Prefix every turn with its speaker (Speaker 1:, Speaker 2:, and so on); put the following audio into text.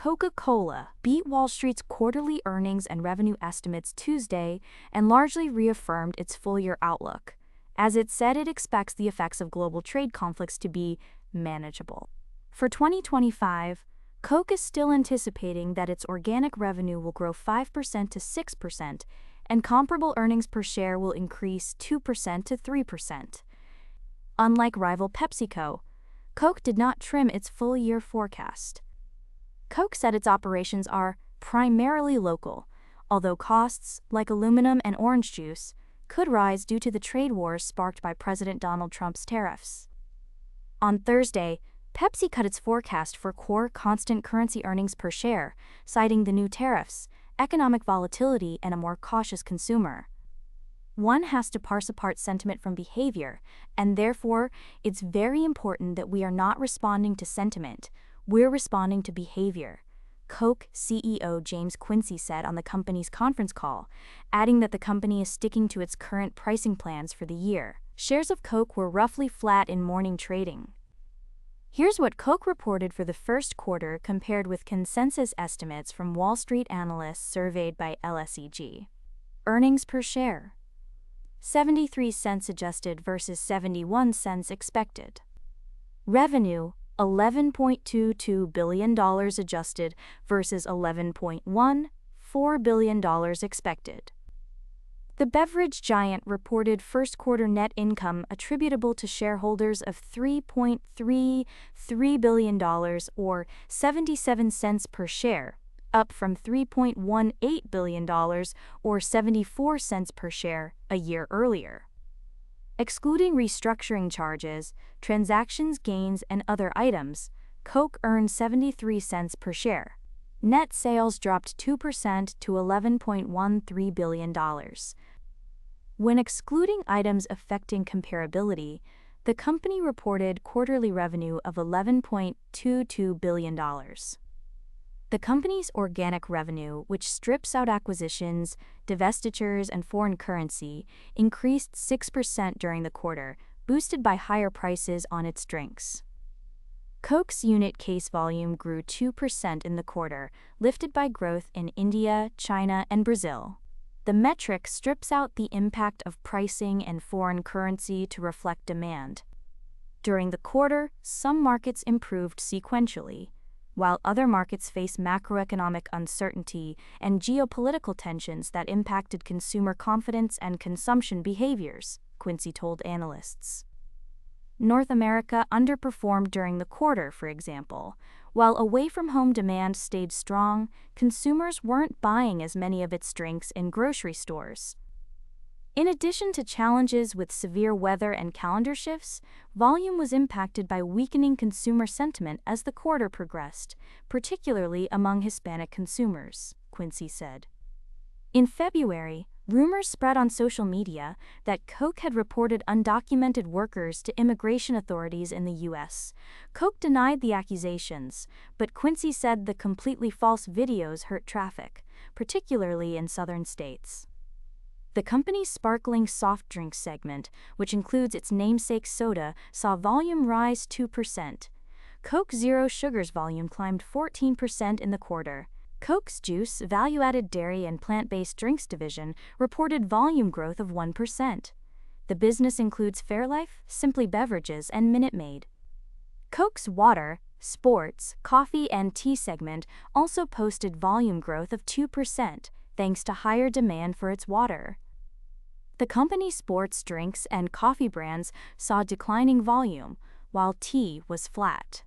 Speaker 1: Coca-Cola beat Wall Street's quarterly earnings and revenue estimates Tuesday and largely reaffirmed its full-year outlook, as it said it expects the effects of global trade conflicts to be manageable. For 2025, Coke is still anticipating that its organic revenue will grow 5% to 6%, and comparable earnings per share will increase 2% to 3%. Unlike rival PepsiCo, Coke did not trim its full-year forecast. Coke said its operations are primarily local, although costs, like aluminum and orange juice, could rise due to the trade wars sparked by President Donald Trump's tariffs. On Thursday, Pepsi cut its forecast for core constant currency earnings per share, citing the new tariffs, economic volatility, and a more cautious consumer. One has to parse apart sentiment from behavior, and therefore, it's very important that we are not responding to sentiment, we're responding to behavior, Coke CEO James Quincey said on the company's conference call, adding that the company is sticking to its current pricing plans for the year. Shares of Coke were roughly flat in morning trading. Here's what Coke reported for the first quarter compared with consensus estimates from Wall Street analysts surveyed by LSEG. Earnings per share: 73 cents adjusted versus 71 cents expected. Revenue: $11.22 billion adjusted versus $11.14 billion expected. The beverage giant reported first-quarter net income attributable to shareholders of $3.33 billion or 77 cents per share, up from $3.18 billion or 74 cents per share a year earlier. Excluding restructuring charges, transactions gains, and other items, Coke earned 73 cents per share. Net sales dropped 2% to $11.13 billion. When excluding items affecting comparability, the company reported quarterly revenue of $11.22 billion. The company's organic revenue, which strips out acquisitions, divestitures, and foreign currency, increased 6% during the quarter, boosted by higher prices on its drinks. Coke's unit case volume grew 2% in the quarter, lifted by growth in India, China, and Brazil. The metric strips out the impact of pricing and foreign currency to reflect demand. During the quarter, some markets improved sequentially, while other markets face macroeconomic uncertainty and geopolitical tensions that impacted consumer confidence and consumption behaviors, Quincey told analysts. North America underperformed during the quarter, for example. While away-from-home demand stayed strong, consumers weren't buying as many of its drinks in grocery stores. In addition to challenges with severe weather and calendar shifts, volume was impacted by weakening consumer sentiment as the quarter progressed, particularly among Hispanic consumers, Quincey said. In February, rumors spread on social media that Coke had reported undocumented workers to immigration authorities in the U.S. Coke denied the accusations, but Quincey said the completely false videos hurt traffic, particularly in southern states. The company's sparkling soft drinks segment, which includes its namesake soda, saw volume rise 2%. Coke Zero Sugar's volume climbed 14% in the quarter. Coke's juice, value-added dairy, and plant-based drinks division reported volume growth of 1%. The business includes Fairlife, Simply Beverages, and Minute Maid. Coke's water, sports, coffee, and tea segment also posted volume growth of 2%, thanks to higher demand for its water. The company's sports drinks and coffee brands saw declining volume, while tea was flat.